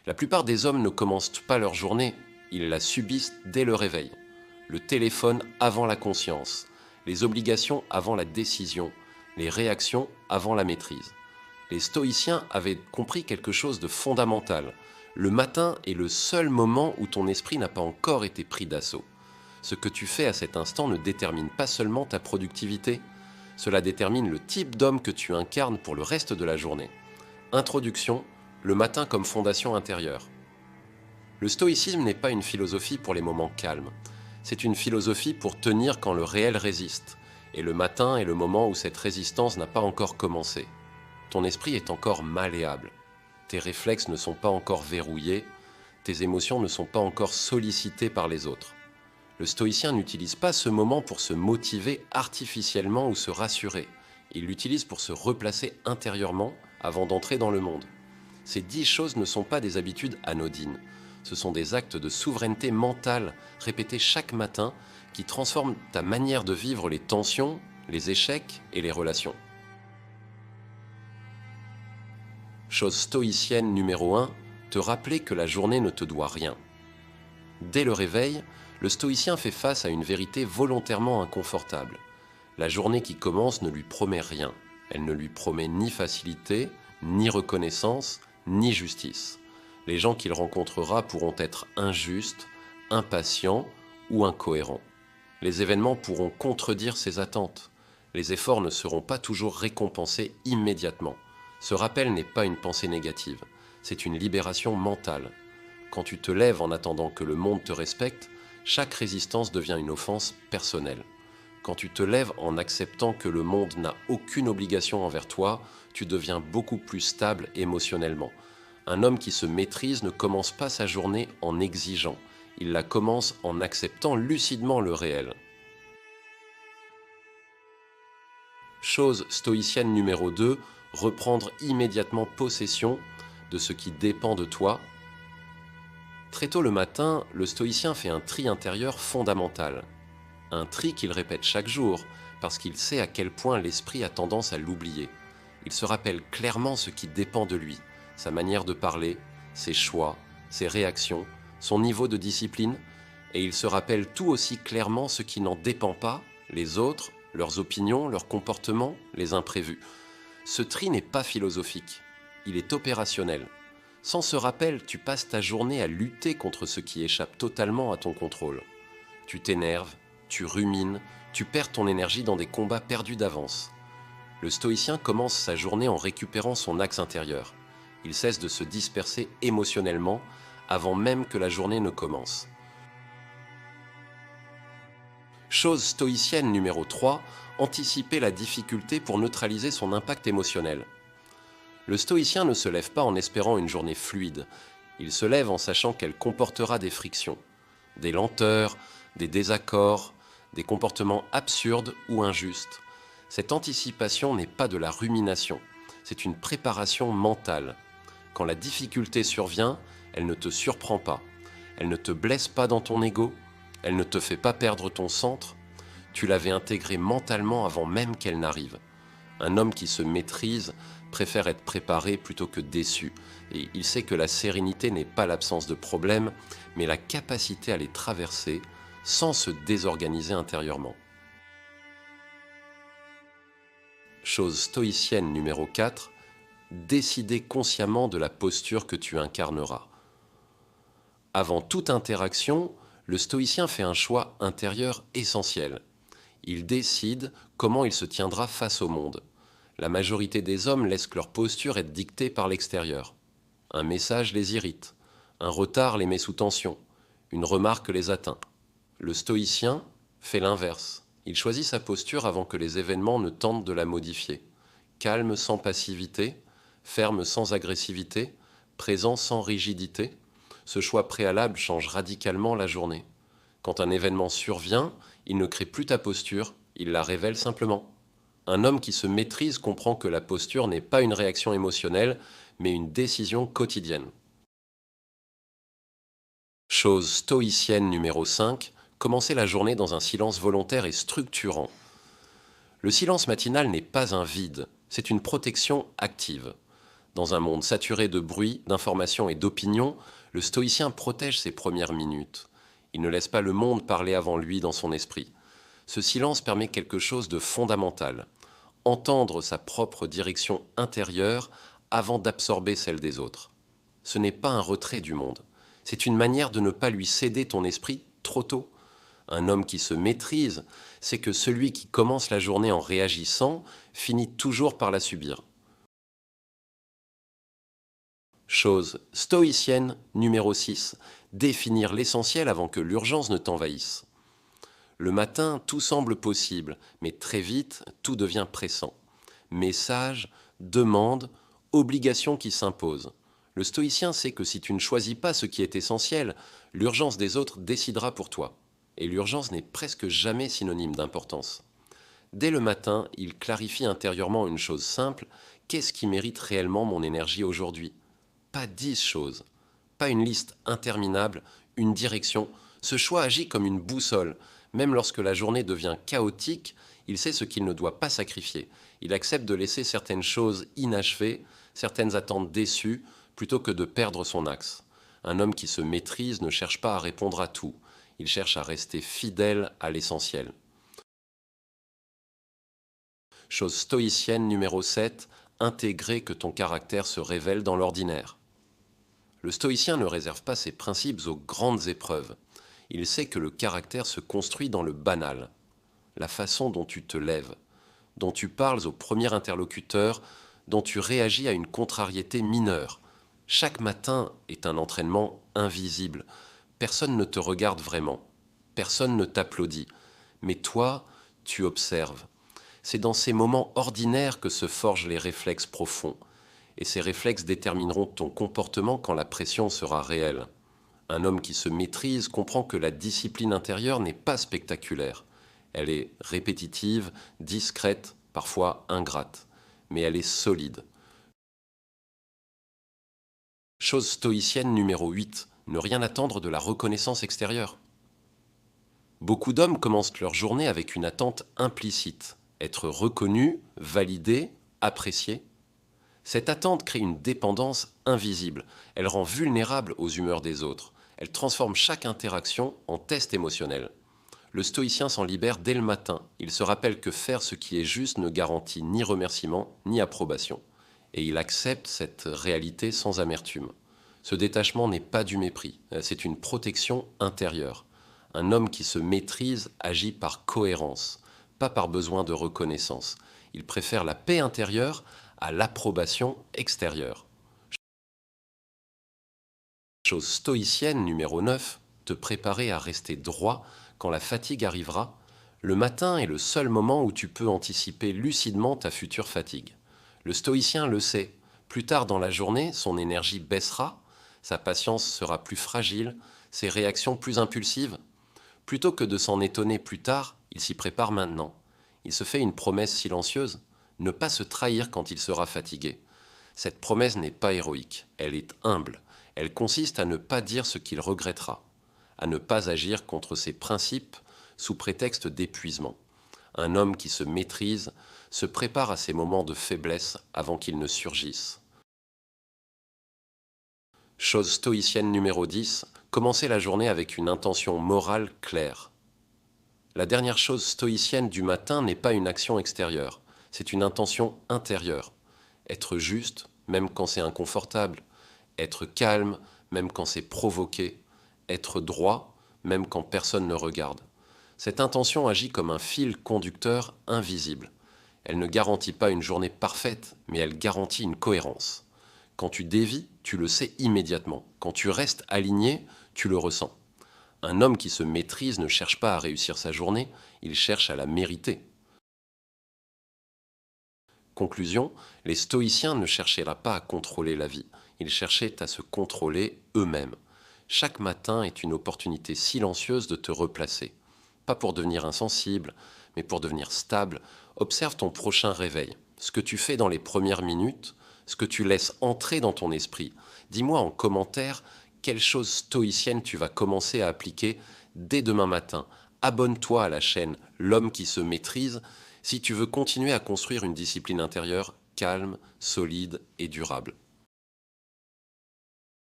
La plupart des hommes ne commencent pas leur journée, ils la subissent dès le réveil. Le téléphone avant la conscience, les obligations avant la décision, les réactions avant la maîtrise. Les stoïciens avaient compris quelque chose de fondamental. Le matin est le seul moment où ton esprit n'a pas encore été pris d'assaut. Ce que tu fais à cet instant ne détermine pas seulement ta productivité, cela détermine le type d'homme que tu incarnes pour le reste de la journée. Introduction, le matin comme fondation intérieure. Le stoïcisme n'est pas une philosophie pour les moments calmes. C'est une philosophie pour tenir quand le réel résiste. Et le matin est le moment où cette résistance n'a pas encore commencé. Ton esprit est encore malléable. Tes réflexes ne sont pas encore verrouillés. Tes émotions ne sont pas encore sollicitées par les autres. Le stoïcien n'utilise pas ce moment pour se motiver artificiellement ou se rassurer. Il l'utilise pour se replacer intérieurement avant d'entrer dans le monde. Ces 10 choses ne sont pas des habitudes anodines. Ce sont des actes de souveraineté mentale répétés chaque matin qui transforment ta manière de vivre les tensions, les échecs et les relations. Chose stoïcienne numéro 1, te rappeler que la journée ne te doit rien. Dès le réveil, le stoïcien fait face à une vérité volontairement inconfortable. La journée qui commence ne lui promet rien. Elle ne lui promet ni facilité, ni reconnaissance, ni justice. Les gens qu'il rencontrera pourront être injustes, impatients ou incohérents. Les événements pourront contredire ses attentes. Les efforts ne seront pas toujours récompensés immédiatement. Ce rappel n'est pas une pensée négative, c'est une libération mentale. Quand tu te lèves en attendant que le monde te respecte, chaque résistance devient une offense personnelle. Quand tu te lèves en acceptant que le monde n'a aucune obligation envers toi, tu deviens beaucoup plus stable émotionnellement. Un homme qui se maîtrise ne commence pas sa journée en exigeant, il la commence en acceptant lucidement le réel. Chose stoïcienne numéro 2, reprendre immédiatement possession de ce qui dépend de toi. Très tôt le matin, le stoïcien fait un tri intérieur fondamental. Un tri qu'il répète chaque jour, parce qu'il sait à quel point l'esprit a tendance à l'oublier. Il se rappelle clairement ce qui dépend de lui, sa manière de parler, ses choix, ses réactions, son niveau de discipline, et il se rappelle tout aussi clairement ce qui n'en dépend pas, les autres, leurs opinions, leurs comportements, les imprévus. Ce tri n'est pas philosophique, il est opérationnel. Sans ce rappel, tu passes ta journée à lutter contre ce qui échappe totalement à ton contrôle. Tu t'énerves, tu rumines, tu perds ton énergie dans des combats perdus d'avance. Le stoïcien commence sa journée en récupérant son axe intérieur. Il cesse de se disperser émotionnellement avant même que la journée ne commence. Chose stoïcienne numéro 3, anticiper la difficulté pour neutraliser son impact émotionnel. Le stoïcien ne se lève pas en espérant une journée fluide. Il se lève en sachant qu'elle comportera des frictions, des lenteurs, des désaccords, des comportements absurdes ou injustes. Cette anticipation n'est pas de la rumination, c'est une préparation mentale. Quand la difficulté survient, elle ne te surprend pas. Elle ne te blesse pas dans ton ego, elle ne te fait pas perdre ton centre. Tu l'avais intégrée mentalement avant même qu'elle n'arrive. Un homme qui se maîtrise préfère être préparé plutôt que déçu. Et il sait que la sérénité n'est pas l'absence de problèmes, mais la capacité à les traverser sans se désorganiser intérieurement. Chose stoïcienne numéro 4, décider consciemment de la posture que tu incarneras. Avant toute interaction, le stoïcien fait un choix intérieur essentiel. Il décide comment il se tiendra face au monde. La majorité des hommes laissent leur posture être dictée par l'extérieur. Un message les irrite, un retard les met sous tension, une remarque les atteint. Le stoïcien fait l'inverse. Il choisit sa posture avant que les événements ne tentent de la modifier. Calme sans passivité, ferme sans agressivité, présent sans rigidité. Ce choix préalable change radicalement la journée. Quand un événement survient, il ne crée plus ta posture, il la révèle simplement. Un homme qui se maîtrise comprend que la posture n'est pas une réaction émotionnelle, mais une décision quotidienne. Chose stoïcienne numéro 5, commencer la journée dans un silence volontaire et structurant. Le silence matinal n'est pas un vide, c'est une protection active. Dans un monde saturé de bruit, d'informations et d'opinions, le stoïcien protège ses premières minutes. Il ne laisse pas le monde parler avant lui dans son esprit. Ce silence permet quelque chose de fondamental, entendre sa propre direction intérieure avant d'absorber celle des autres. Ce n'est pas un retrait du monde, c'est une manière de ne pas lui céder ton esprit trop tôt. Un homme qui se maîtrise, c'est que celui qui commence la journée en réagissant finit toujours par la subir. Chose stoïcienne numéro 6, définir l'essentiel avant que l'urgence ne t'envahisse. Le matin, tout semble possible, mais très vite, tout devient pressant. Messages, demandes, obligations qui s'imposent. Le stoïcien sait que si tu ne choisis pas ce qui est essentiel, l'urgence des autres décidera pour toi. Et l'urgence n'est presque jamais synonyme d'importance. Dès le matin, il clarifie intérieurement une chose simple, qu'est-ce qui mérite réellement mon énergie aujourd'hui ? Pas 10 choses, pas une liste interminable, une direction. Ce choix agit comme une boussole. Même lorsque la journée devient chaotique, il sait ce qu'il ne doit pas sacrifier. Il accepte de laisser certaines choses inachevées, certaines attentes déçues, plutôt que de perdre son axe. Un homme qui se maîtrise ne cherche pas à répondre à tout. Il cherche à rester fidèle à l'essentiel. Chose stoïcienne numéro 7, intégrer que ton caractère se révèle dans l'ordinaire. Le stoïcien ne réserve pas ses principes aux grandes épreuves. Il sait que le caractère se construit dans le banal. La façon dont tu te lèves, dont tu parles au premier interlocuteur, dont tu réagis à une contrariété mineure. Chaque matin est un entraînement invisible. Personne ne te regarde vraiment. Personne ne t'applaudit. Mais toi, tu observes. C'est dans ces moments ordinaires que se forgent les réflexes profonds. Et ces réflexes détermineront ton comportement quand la pression sera réelle. Un homme qui se maîtrise comprend que la discipline intérieure n'est pas spectaculaire. Elle est répétitive, discrète, parfois ingrate, mais elle est solide. Chose stoïcienne numéro 8, ne rien attendre de la reconnaissance extérieure. Beaucoup d'hommes commencent leur journée avec une attente implicite, être reconnu, validé, apprécié. Cette attente crée une dépendance invisible. Elle rend vulnérable aux humeurs des autres. Elle transforme chaque interaction en test émotionnel. Le stoïcien s'en libère dès le matin. Il se rappelle que faire ce qui est juste ne garantit ni remerciement ni approbation. Et il accepte cette réalité sans amertume. Ce détachement n'est pas du mépris, c'est une protection intérieure. Un homme qui se maîtrise agit par cohérence, pas par besoin de reconnaissance. Il préfère la paix intérieure à l'approbation extérieure. Chose stoïcienne numéro 9, te préparer à rester droit quand la fatigue arrivera. Le matin est le seul moment où tu peux anticiper lucidement ta future fatigue. Le stoïcien le sait. Plus tard dans la journée, son énergie baissera, sa patience sera plus fragile, ses réactions plus impulsives. Plutôt que de s'en étonner plus tard, il s'y prépare maintenant. Il se fait une promesse silencieuse. Ne pas se trahir quand il sera fatigué. Cette promesse n'est pas héroïque, elle est humble. Elle consiste à ne pas dire ce qu'il regrettera, à ne pas agir contre ses principes sous prétexte d'épuisement. Un homme qui se maîtrise se prépare à ces moments de faiblesse avant qu'ils ne surgissent. Chose stoïcienne numéro 10, commencer la journée avec une intention morale claire. La dernière chose stoïcienne du matin n'est pas une action extérieure. C'est une intention intérieure. Être juste, même quand c'est inconfortable. Être calme, même quand c'est provoqué. Être droit, même quand personne ne regarde. Cette intention agit comme un fil conducteur invisible. Elle ne garantit pas une journée parfaite, mais elle garantit une cohérence. Quand tu dévies, tu le sais immédiatement. Quand tu restes aligné, tu le ressens. Un homme qui se maîtrise ne cherche pas à réussir sa journée, il cherche à la mériter. Conclusion, les stoïciens ne cherchaient pas à contrôler la vie, ils cherchaient à se contrôler eux-mêmes. Chaque matin est une opportunité silencieuse de te replacer. Pas pour devenir insensible, mais pour devenir stable. Observe ton prochain réveil, ce que tu fais dans les premières minutes, ce que tu laisses entrer dans ton esprit. Dis-moi en commentaire quelle chose stoïcienne tu vas commencer à appliquer dès demain matin. Abonne-toi à la chaîne L'Homme qui se maîtrise si tu veux continuer à construire une discipline intérieure calme, solide et durable.